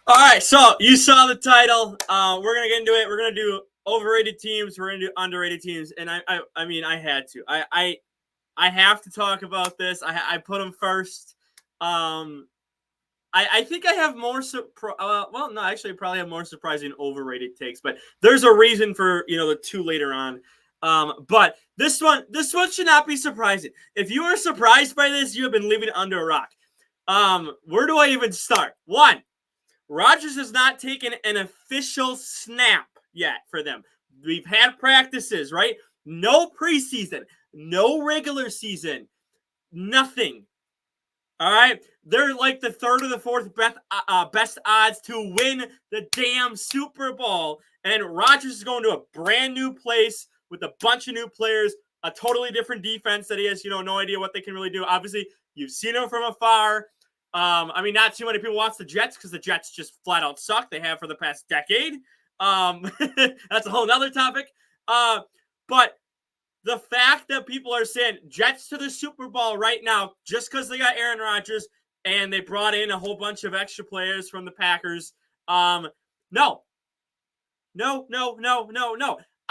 All right, so you saw the title. We're gonna get into it. We're gonna do overrated teams. We're gonna do underrated teams, and I mean, I had to. I have to talk about this. I put them first. I think I have more. Well, no, actually, I probably have more surprising overrated takes, but there's a reason for the two later on. But this one should not be surprising. If you are surprised by this, you have been living under a rock. Where do I even start? One. Rodgers has not taken an official snap yet for them. We've had practices, right? No preseason, no regular season, nothing. All right? They're like the third or the fourth best odds to win the damn Super Bowl. And Rodgers is going to a brand new place with a bunch of new players, a totally different defense that he has, no idea what they can really do. Obviously, you've seen him from afar. I mean, not too many people watch the Jets because the Jets just flat out suck. They have for the past decade. That's a whole nother topic. But the fact that people are saying Jets to the Super Bowl right now just because they got Aaron Rodgers and they brought in a whole bunch of extra players from the Packers. No.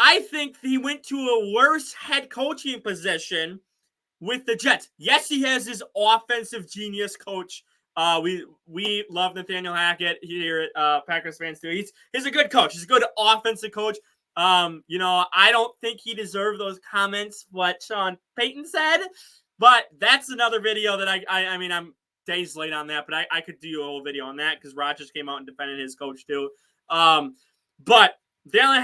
I think he went to a worse head coaching position with the Jets. Yes, he has his offensive genius coach. We love Nathaniel Hackett here at Packers fans too. He's a good coach. He's a good offensive coach. I don't think he deserved those comments what Sean Payton said, but that's another video that I mean I'm days late on that, but I could do a whole video on that because Rodgers came out and defended his coach too. But Nathaniel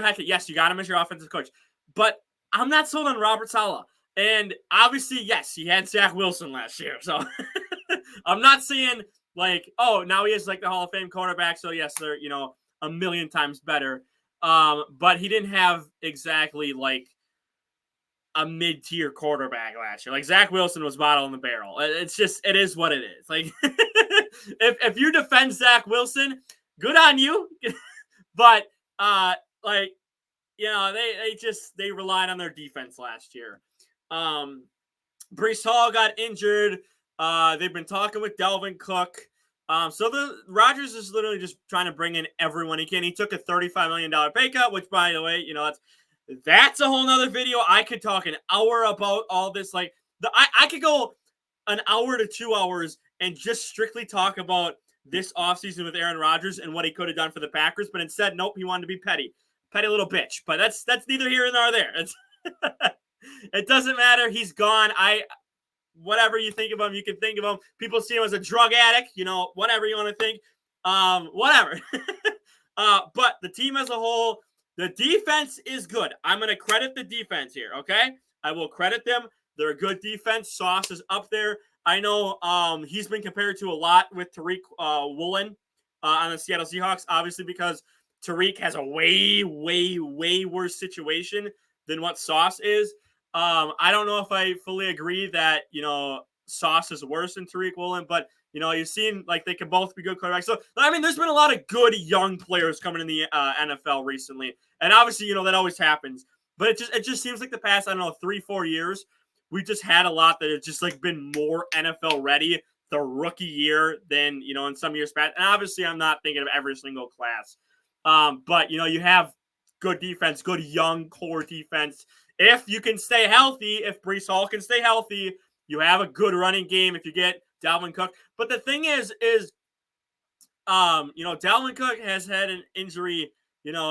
Hackett, yes, you got him as your offensive coach, but I'm not sold on Robert Saleh. And obviously, yes, he had Zach Wilson last year. So I'm not saying like, oh, now he is like the Hall of Fame quarterback. So yes, they're, a million times better. But he didn't have exactly like a mid-tier quarterback last year. Like Zach Wilson was bottom of the barrel. It is what it is. Like if you defend Zach Wilson, good on you. But they relied on their defense last year. Breece Hall got injured. They've been talking with Dalvin Cook. So the Rodgers is literally just trying to bring in everyone he can. He took a $35 million pay cut, which, by the way, that's a whole nother video. I could talk an hour about all this. Like I could go an hour to 2 hours and just strictly talk about this offseason with Aaron Rodgers and what he could have done for the Packers. But instead, nope, he wanted to be petty little bitch. But that's neither here nor there. It doesn't matter. He's gone. Whatever you think of him, you can think of him. People see him as a drug addict, whatever you want to think. Whatever. But the team as a whole, the defense is good. I'm going to credit the defense here, okay? I will credit them. They're a good defense. Sauce is up there. I know he's been compared to a lot with Tariq Woolen on the Seattle Seahawks, obviously because Tariq has a way, way, way worse situation than what Sauce is. I don't know if I fully agree that, Sauce is worse than Tariq Woolen, but, you've seen like they can both be good quarterbacks. So, I mean, there's been a lot of good young players coming in the NFL recently. And obviously, that always happens. But it just seems like the past, 3-4 years, we just had a lot that have just like been more NFL ready the rookie year than, in some years past. And obviously, I'm not thinking of every single class. But, you have good defense, good young core defense. If you can stay healthy, if Breece Hall can stay healthy, you have a good running game if you get Dalvin Cook. But the thing is Dalvin Cook has had an injury,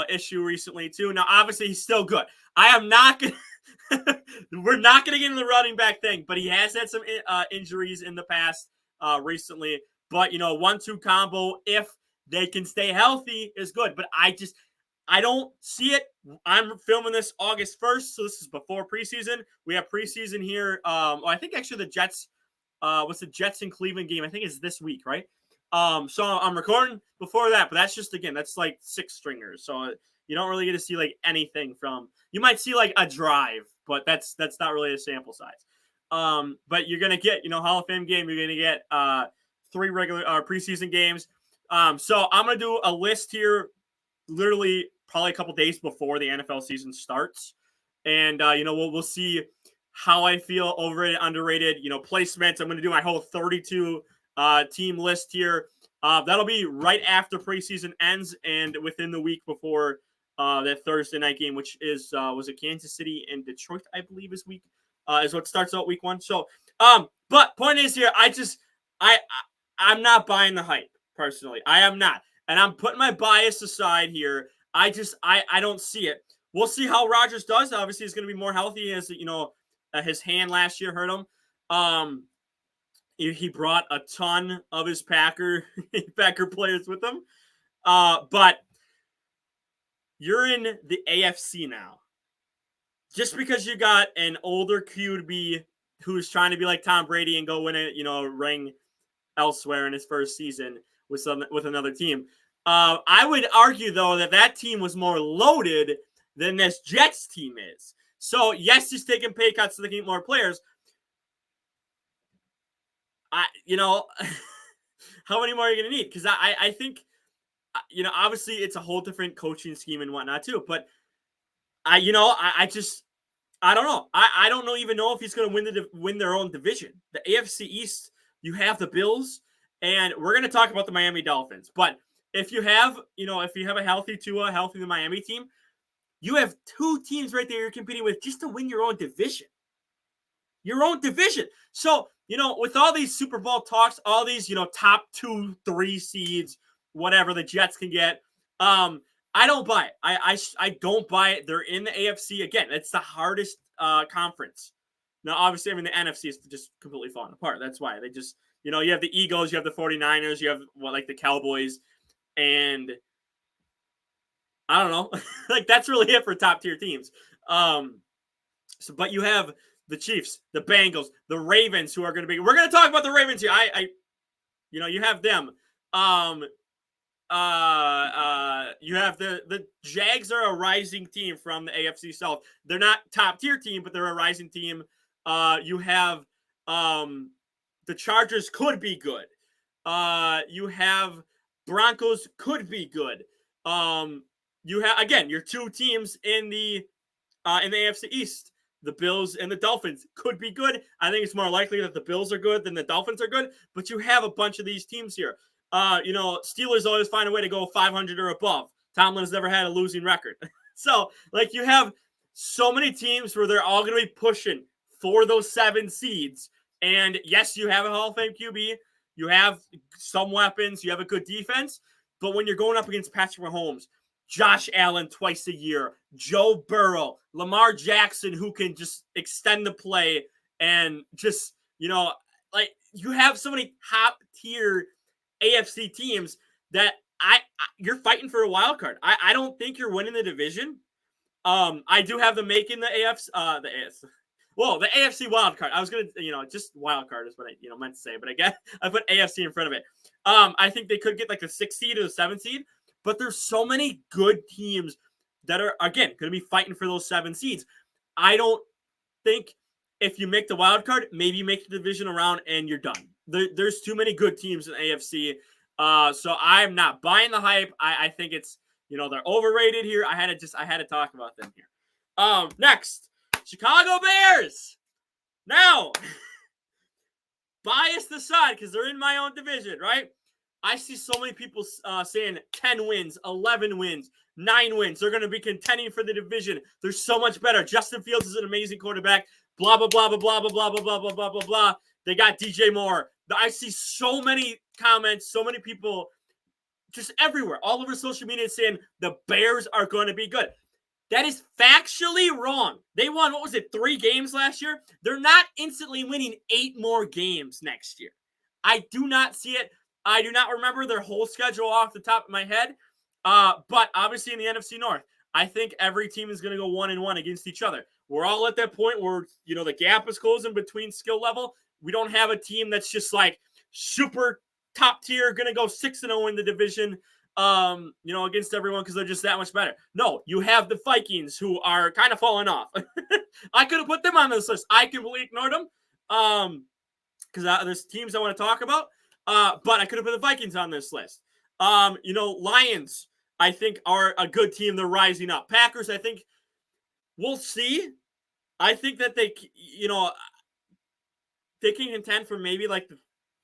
issue recently too. Now, obviously, he's still good. I am not going to – we're not going to get into the running back thing, but he has had some injuries in the past recently. But, 1-2 combo, if they can stay healthy, is good. But I don't see it. I'm filming this August 1st, so this is before preseason. We have preseason here. I think actually the Jets, what's the Jets and Cleveland game? I think it's this week, right? So I'm recording before that, but that's just, again, that's like 6 stringers. So you don't really get to see like anything from, you might see like a drive, but that's not really a sample size. But you're going to get, Hall of Fame game. You're going to get 3 regular preseason games. So I'm going to do a list here literally probably a couple days before the NFL season starts. And, we'll see how I feel overrated, underrated, placements. I'm going to do my whole 32 team list here. That'll be right after preseason ends and within the week before that Thursday night game, which is was it Kansas City and Detroit, I believe, is what starts out week 1. So, but point is here, I'm not buying the hype personally. I am not, and I'm putting my bias aside here. I don't see it. We'll see how Rodgers does. Obviously, he's going to be more healthy, as his hand last year hurt him. He brought a ton of his Packer players with him. But you're in the AFC now. Just because you got an older QB who's trying to be like Tom Brady and go win a ring elsewhere in his first season with another team. I would argue though that team was more loaded than this Jets team is. So yes, he's taking pay cuts so they can get more players. How many more are you going to need? Because I think, obviously it's a whole different coaching scheme and whatnot too. But I don't know. I don't even know if he's going to win their own division. The AFC East, you have the Bills, and we're going to talk about the Miami Dolphins. But if you have a healthy Tua, healthy the Miami team, you have 2 teams right there you're competing with just to win your own division. Your own division. So, with all these Super Bowl talks, all these, top 2, 3 seeds, whatever the Jets can get, I don't buy it. I don't buy it. They're in the AFC. Again, it's the hardest conference. Now, obviously, the NFC is just completely falling apart. That's why they just, you have the Eagles, you have the 49ers, you have the Cowboys, and I don't know. That's really it for top tier teams. But you have the Chiefs, the Bengals, the Ravens, who are going to be. We're going to talk about the Ravens here. You have them. You have the Jags are a rising team from the AFC South. They're not top tier team, but they're a rising team. You have the Chargers could be good. You have Broncos could be good. You have again your 2 teams in the AFC East. The Bills and the Dolphins could be good. I think it's more likely that the Bills are good than the Dolphins are good. But you have a bunch of these teams here. Steelers always find a way to go 500 or above. Tomlin's never had a losing record. So, you have so many teams where they're all going to be pushing for those 7 seeds. And yes, you have a Hall of Fame QB. You have some weapons. You have a good defense. But when you're going up against Patrick Mahomes, Josh Allen twice a year, Joe Burrow, Lamar Jackson, who can just extend the play and just, you have so many top tier AFC teams that you're fighting for a wild card. I don't think you're winning the division. I do have them making the AFC, well, the AFC wild card. I was going to, just wild card is what I, meant to say, but I guess I put AFC in front of it. I think they could get the 6th seed or the 7th seed. But there's so many good teams that are, again, going to be fighting for those 7 seeds. I don't think if you make the wild card, maybe you make the division around and you're done. There's too many good teams in AFC. So I'm not buying the hype. I think it's, they're overrated here. I had to talk about them here. Next, Chicago Bears. Now, biased aside, because they're in my own division, right? I see so many people saying 10 wins, 11 wins, 9 wins. They're going to be contending for the division. They're so much better. Justin Fields is an amazing quarterback. Blah, blah, blah, blah, blah, blah, blah, blah, blah, blah, blah, blah, blah. They got DJ Moore. I see so many comments, so many people just everywhere, all over social media saying the Bears are going to be good. That is factually wrong. They won, 3 games last year? They're not instantly winning 8 more games next year. I do not see it. I do not remember their whole schedule off the top of my head. But obviously in the NFC North, I think every team is going to go 1-1 against each other. We're all at that point where, the gap is closing between skill level. We don't have a team that's just super top tier, going to go 6-0 in the division, against everyone because they're just that much better. No, you have the Vikings who are kind of falling off. I could have put them on this list. I completely ignored them because there's teams I want to talk about. But I could have put the Vikings on this list. Lions, I think, are a good team. They're rising up. Packers, I think, we'll see. I think that they can contend for maybe the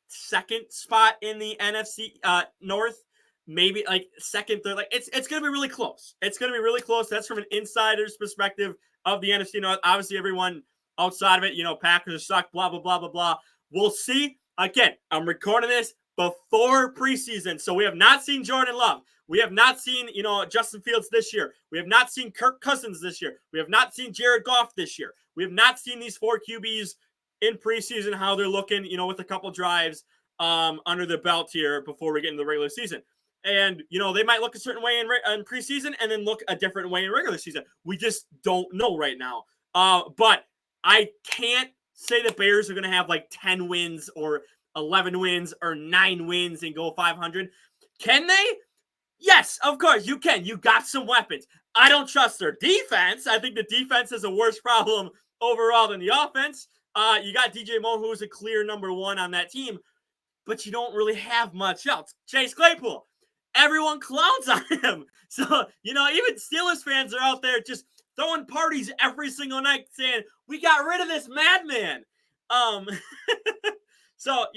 second spot in the NFC North. Maybe like second, third. Like it's going to be really close. It's going to be really close. That's from an insider's perspective of the NFC North. Obviously, everyone outside of it, Packers suck, blah, blah, blah, blah, blah. We'll see. Again, I'm recording this before preseason, so we have not seen Jordan Love. We have not seen, Justin Fields this year. We have not seen Kirk Cousins this year. We have not seen Jared Goff this year. We have not seen these 4 QBs in preseason, how they're looking, with a couple drives under the belt here before we get into the regular season. And, they might look a certain way in preseason and then look a different way in regular season. We just don't know right now. But I can't say the Bears are going to have like 10 wins or 11 wins or 9 wins and go 500. Can they? Yes, of course you can. You got some weapons. I don't trust their defense. I think the defense is a worse problem overall than the offense. You got DJ Moore, who's a clear number 1 on that team, but you don't really have much else. Chase Claypool, everyone clowns on him. So, even Steelers fans are out there just throwing parties every single night saying, we got rid of this madman. So,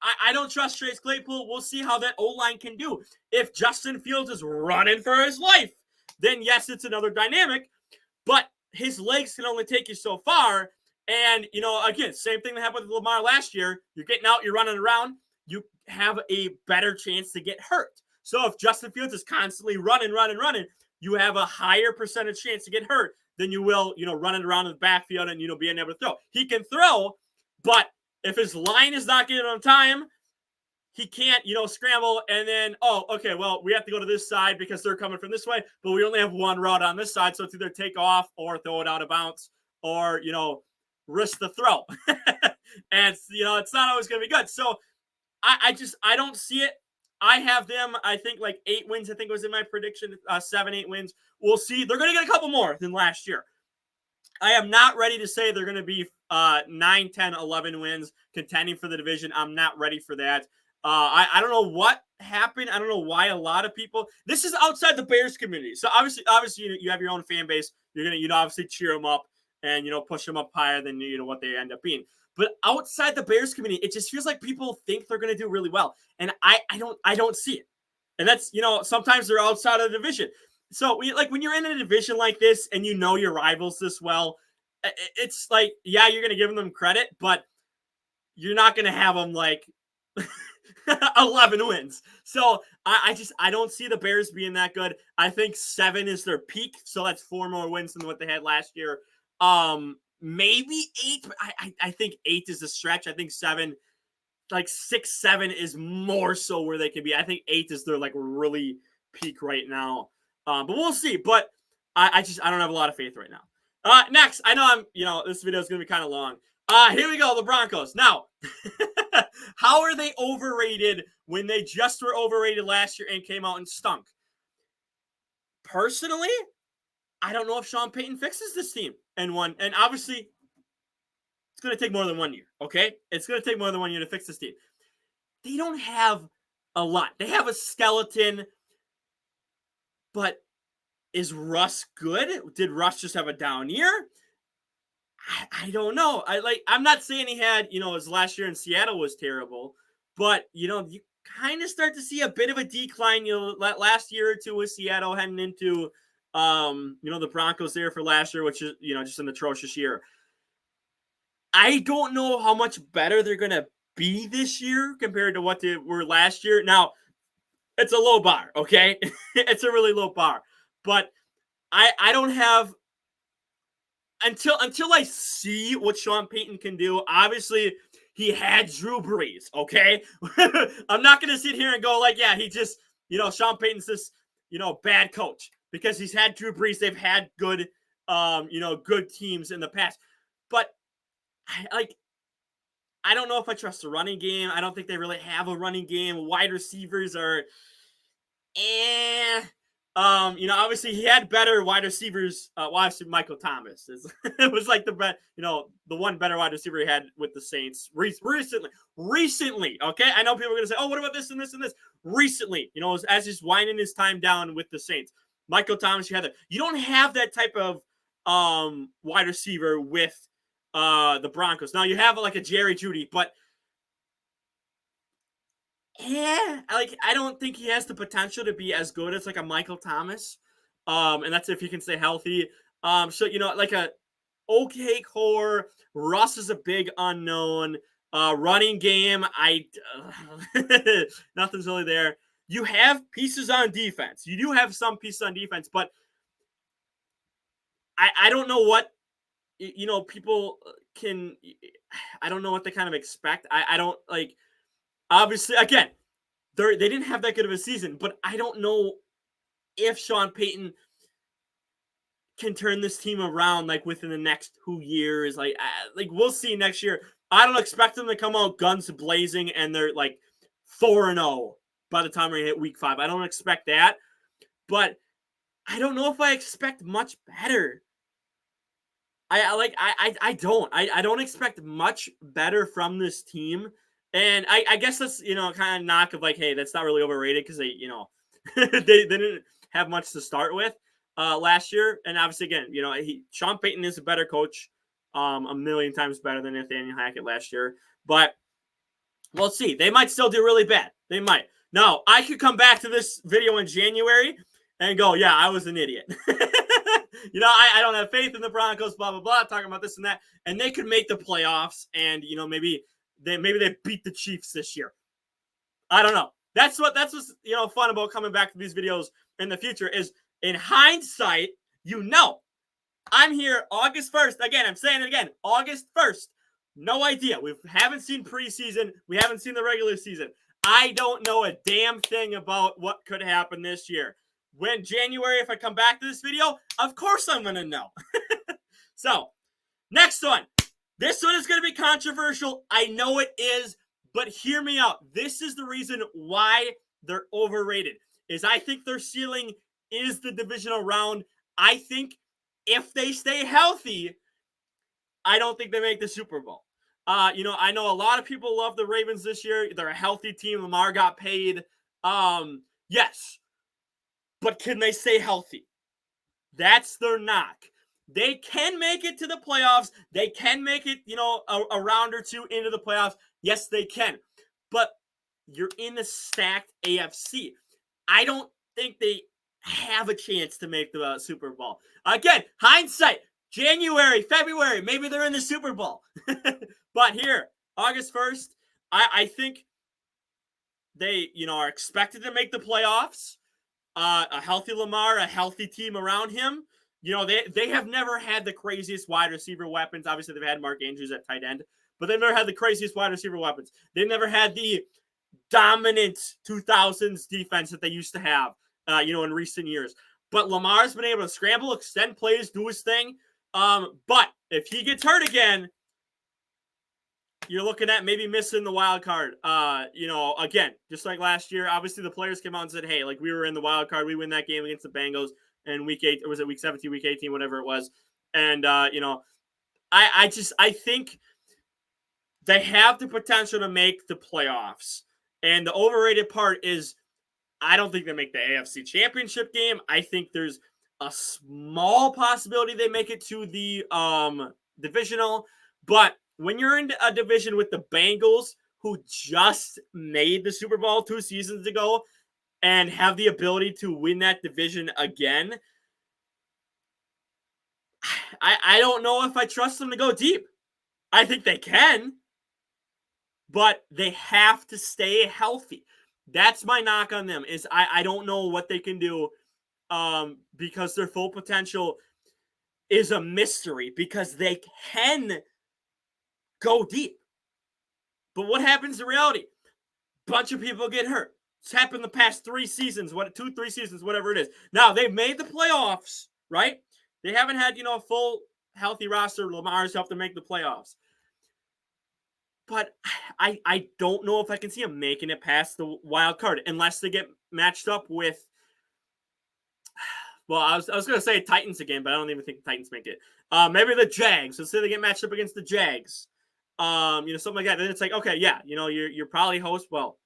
I don't trust Chase Claypool. We'll see how that O-line can do. If Justin Fields is running for his life, then yes, it's another dynamic. But his legs can only take you so far. And, again, same thing that happened with Lamar last year. You're getting out, you're running around. You have a better chance to get hurt. So if Justin Fields is constantly running, you have a higher percentage chance to get hurt than you will, running around in the backfield and, being able to throw. He can throw, but if his line is not getting on time, he can't, scramble and then, okay, well, we have to go to this side because they're coming from this way, but we only have one route on this side, so it's either take off or throw it out of bounds or, risk the throw. And, it's not always going to be good. So I don't see it. I have them, I think, like 8 wins. I think it was in my prediction, 7, 8 wins. We'll see. They're going to get a couple more than last year. I am not ready to say they're going to be 9, 10, 11 wins contending for the division. I'm not ready for that. I don't know what happened. I don't know why a lot of people – this is outside the Bears community. So, obviously you have your own fan base. You're going to obviously cheer them up and, push them up higher than, what they end up being. But outside the Bears community, it just feels like people think they're going to do really well. And I don't see it. And that's, sometimes they're outside of the division. So, when you're in a division like this and your rivals this well, it's like, yeah, you're going to give them credit, but you're not going to have them like 11 wins. So, I don't see the Bears being that good. I think 7 is their peak. So, that's 4 more wins than what they had last year. Maybe 8, but I think 8 is a stretch. I think 7, like 6, 7 is more so where they can be. I think 8 is their like really peak right now. But we'll see. But I don't have a lot of faith right now. Next, I know this video is going to be kind of long. Here we go, the Broncos. Now, how are they overrated when they just were overrated last year and came out and stunk? Personally, I don't know if Sean Payton fixes this team and obviously it's going to take more than 1 year, okay? It's going to take more than 1 year to fix this team. They don't have a lot. They have a skeleton, but is Russ good? Did Russ just have a down year? I don't know. I'm not saying he had, his last year in Seattle was terrible, but, you kind of start to see a bit of a decline, last year or two with Seattle heading into the Broncos there for last year, which is, just an atrocious year. I don't know how much better they're going to be this year compared to what they were last year. Now, it's a low bar, okay? It's a really low bar. But I don't have until I see what Sean Payton can do. Obviously, he had Drew Brees, okay? I'm not going to sit here and go like, yeah, he just, Sean Payton's this, bad coach because he's had Drew Brees. They've had good, good teams in the past. But I don't know if I trust the running game. I don't think they really have a running game. Wide receivers are, obviously he had better wide receivers. Michael Thomas it was like the one better wide receiver he had with the Saints recently. Okay, I know people are gonna say, oh, what about this and this and this? Recently, as he's winding his time down with the Saints, Michael Thomas, you don't have that type of wide receiver with the Broncos. Now you have like a Jerry Jeudy, but I don't think he has the potential to be as good as like a Michael Thomas. And that's if he can stay healthy. So like a okay core. Russ is a big unknown. Running game, nothing's really there. You have pieces on defense. You do have some pieces on defense, but I don't know what people can. I don't know what they kind of expect. I don't like. Obviously, again, they didn't have that good of a season, but I don't know if Sean Payton can turn this team around like within the next 2 years. Like we'll see next year. I don't expect them to come out guns blazing and they're like 4-0 by the time we hit week 5. I don't expect that, but I don't know if I expect much better. I don't expect much better from this team. And I guess that's, kind of knock of like, hey, that's not really overrated because they, they didn't have much to start with last year. And obviously, again, Sean Payton is a better coach, a million times better than Nathaniel Hackett last year. But we'll see. They might still do really bad. They might. Now, I could come back to this video in January and go, yeah, I was an idiot. I don't have faith in the Broncos, blah, blah, blah, talking about this and that. And they could make the playoffs and, maybe they beat the Chiefs this year. I don't know. That's what's fun about coming back to these videos in the future is in hindsight, I'm here August 1st. Again, I'm saying it again, August 1st. No idea. We haven't seen preseason. We haven't seen the regular season. I don't know a damn thing about what could happen this year. When January, if I come back to this video, of course I'm going to know. So, next one. This one is going to be controversial. I know it is, but hear me out. This is the reason why they're overrated, is I think their ceiling is the divisional round. I think if they stay healthy, I don't think they make the Super Bowl. I know a lot of people love the Ravens this year. They're a healthy team. Lamar got paid. Yes. But can they stay healthy? That's their knock. They can make it to the playoffs. They can make it, a round or two into the playoffs. Yes, they can. But you're in the stacked AFC. I don't think they have a chance to make the Super Bowl. Again, hindsight. January, February, maybe they're in the Super Bowl. But here, August 1st, I think they, are expected to make the playoffs. A healthy Lamar, a healthy team around him. They have never had the craziest wide receiver weapons. Obviously, they've had Mark Andrews at tight end, but they've never had the craziest wide receiver weapons. They've never had the dominant 2000s defense that they used to have, in recent years. But Lamar's been able to scramble, extend plays, do his thing. But if he gets hurt again, you're looking at maybe missing the wild card. Again, just like last year, obviously the players came out and said, hey, like we were in the wild card. We win that game against the Bengals in week 8, or was it week 17, week 18, whatever it was. And, I think they have the potential to make the playoffs. And the overrated part is I don't think they make the AFC Championship game. I think there's a small possibility they make it to the divisional. But when you're in a division with the Bengals, who just made the Super Bowl 2 seasons ago and have the ability to win that division again, I don't know if I trust them to go deep. I think they can, but they have to stay healthy. That's my knock on them, is I don't know what they can do because their full potential is a mystery because they can go deep. But what happens in reality? Bunch of people get hurt. It's happened the past 3 seasons, 2-3 seasons, whatever it is. Now, they've made the playoffs, right? They haven't had, a full healthy roster. Lamar's helped them make the playoffs. But I don't know if I can see them making it past the wild card unless they get matched up with. Well, I was going to say Titans again, but I don't even think the Titans make it. Maybe the Jags. Let's say they get matched up against the Jags. Something like that. Then it's like, okay, yeah, you're probably host. Well,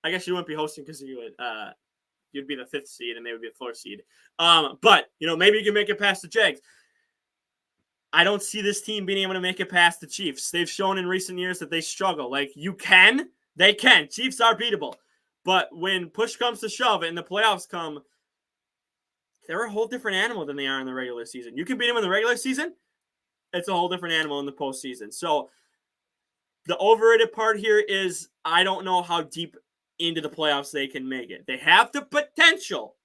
I guess you wouldn't be hosting because you'd be the 5th seed and they would be the 4th seed. But maybe you can make it past the Jags. I don't see this team being able to make it past the Chiefs. They've shown in recent years that they struggle. Like, you can. They can. Chiefs are beatable. But when push comes to shove and the playoffs come, they're a whole different animal than they are in the regular season. You can beat them in the regular season. It's a whole different animal in the postseason. So the overrated part here is I don't know how deep into the playoffs they can make it. They have the potential,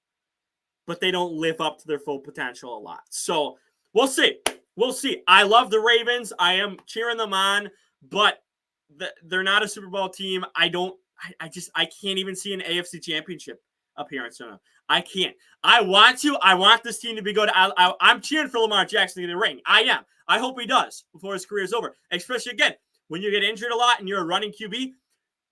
but they don't live up to their full potential a lot. So we'll see. We'll see. I love the Ravens. I am cheering them on, but they're not a Super Bowl team. I can't even see an AFC Championship appearance on them. I can't. I want this team to be good. I'm cheering for Lamar Jackson to get a ring. I am. I hope he does before his career is over. Especially, again, when you get injured a lot and you're a running QB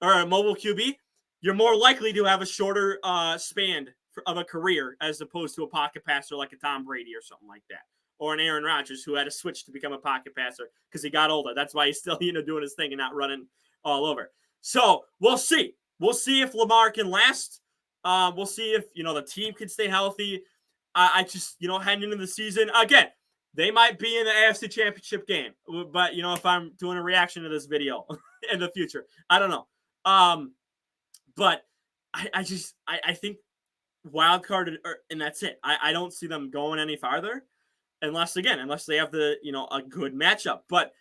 or a mobile QB, you're more likely to have a shorter span of a career as opposed to a pocket passer like a Tom Brady or something like that. Or an Aaron Rodgers who had to switch to become a pocket passer because he got older. That's why he's still, doing his thing and not running all over. So we'll see. We'll see if Lamar can last. We'll see if, the team can stay healthy. I just, heading into the season, again, they might be in the AFC Championship game. But, if I'm doing a reaction to this video in the future, I don't know. But I think wild card, and that's it. I don't see them going any farther. Unless they have a good matchup. But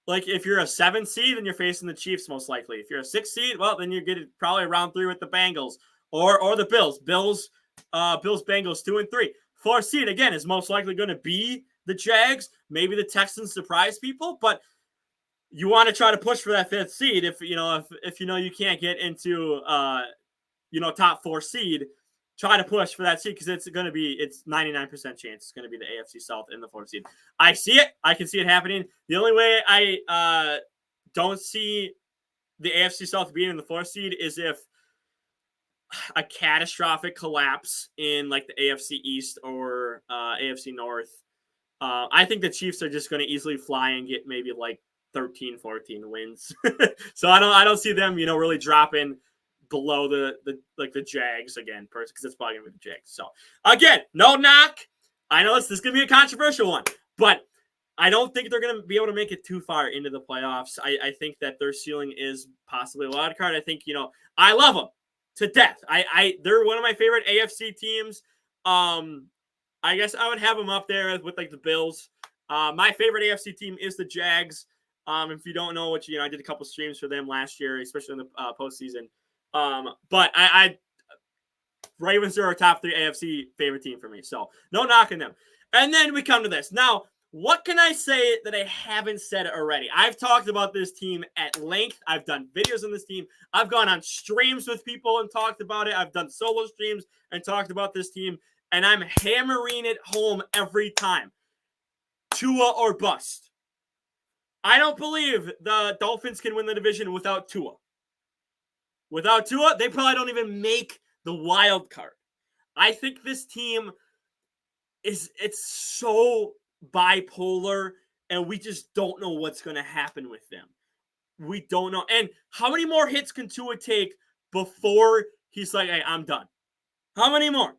like if you're a 7 seed, then you're facing the Chiefs most likely. If you're a 6 seed, well, then you're getting probably round 3 with the Bengals or the Bills. Bills, Bengals 2 and 3. 4 seed again is most likely going to be the Jags. Maybe the Texans surprise people, but you want to try to push for that 5th seed if you can't get into top 4 seed. Try to push for that seed because it's 99% chance it's going to be the AFC South in the 4th seed. I see it. I can see it happening. The only way I don't see the AFC South being in the 4th seed is if a catastrophic collapse in like the AFC East or AFC North. I think the Chiefs are just going to easily fly and get maybe like 13, 14 wins. So I don't see them, really dropping below the Jags again, because it's probably gonna be the Jags. So again, no knock. I know this is gonna be a controversial one, but I don't think they're gonna be able to make it too far into the playoffs. I think that their ceiling is possibly a wild card. I think I love them to death. They're one of my favorite AFC teams. I guess I would have them up there with like the Bills. My favorite AFC team is the Jags. If you don't know, I did a couple streams for them last year, especially in the postseason. But I Ravens are our top 3 AFC favorite team for me. So no knocking them. And then we come to this. Now, what can I say that I haven't said already? I've talked about this team at length. I've done videos on this team. I've gone on streams with people and talked about it. I've done solo streams and talked about this team. And I'm hammering it home every time. Tua or bust. I don't believe the Dolphins can win the division without Tua. Without Tua, they probably don't even make the wild card. I think this team it's so bipolar, and we just don't know what's going to happen with them. We don't know. And how many more hits can Tua take before he's like, hey, I'm done? How many more?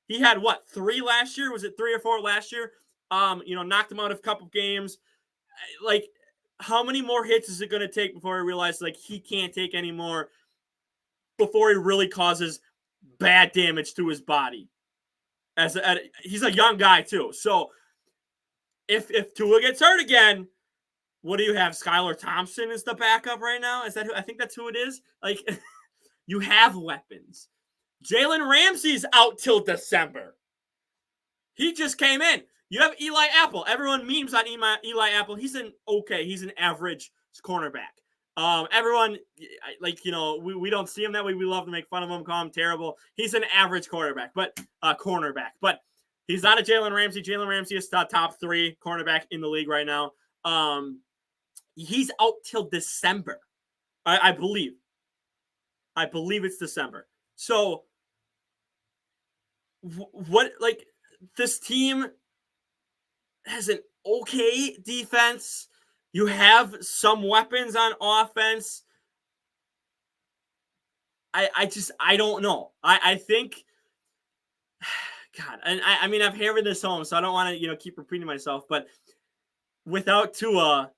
He had, 3 last year? Was it 3 or 4 last year? Knocked him out of a couple games. Like, how many more hits is it going to take before he realizes, like, he can't take any more? Before he really causes bad damage to his body. He's a young guy too. So if Tua gets hurt again, what do you have? Skylar Thompson is the backup right now? Is that who? I think that's who it is. Like, you have weapons. Jalen Ramsey's out till December. He just came in. You have Eli Apple. Everyone memes on Eli Apple. He's an average cornerback. Everyone, we don't see him that way. We love to make fun of him, call him terrible. He's an average cornerback, but he's not a Jalen Ramsey. Jalen Ramsey is top 3 cornerback in the league right now. He's out till December, I believe. I believe it's December. So, this team has an okay defense. You have some weapons on offense. I don't know. I think, God, and I've hammered this home, so I don't want to, keep repeating myself, but without Tua,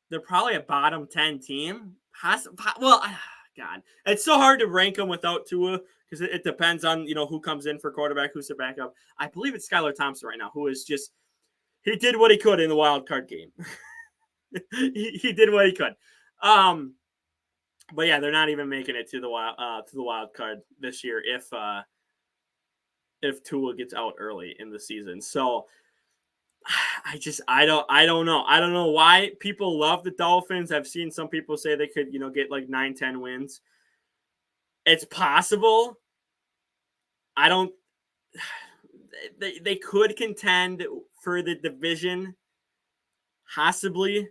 they're probably a bottom 10 team, Well, God, it's so hard to rank them without Tua because it depends on who comes in for quarterback, who's their backup. I believe it's Skylar Thompson right now, who is just he did what he could in the wild card game. he did what he could. But yeah, they're not even making it to the wild card this year if Tua gets out early in the season. So I don't know. I don't know why people love the Dolphins. I've seen some people say they could, get like 9-10 wins. It's possible. I don't they could contend for the division possibly,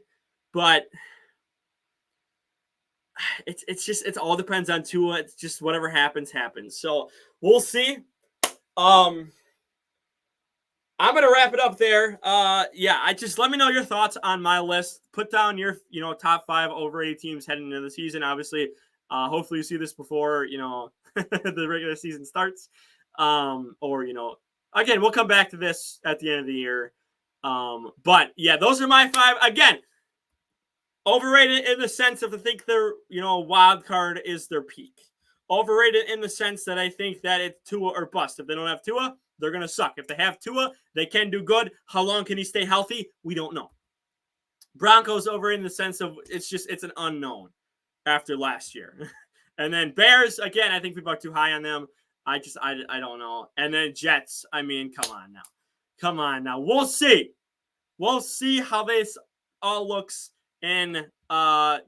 but it all depends on Tua. It's just whatever happens. So we'll see. I'm gonna wrap it up there. Yeah, I just let me know your thoughts on my list. Put down your top 5 overrated teams heading into the season. Obviously, hopefully you see this before the regular season starts. Or again, we'll come back to this at the end of the year. But yeah, those are my 5. Again, overrated in the sense of I think their wild card is their peak. Overrated in the sense that I think that it's Tua or bust. If they don't have Tua, they're going to suck. If they have Tua, they can do good. How long can he stay healthy? We don't know. Broncos overrated in the sense of it's an unknown after last year. And then Bears, again, I think people are too high on them. I don't know. And then Jets, I mean, come on now. We'll see. We'll see how this all looks in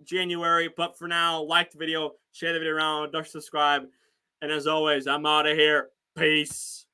January. But for now, like the video, share the video around, don't subscribe. And as always, I'm out of here. Peace.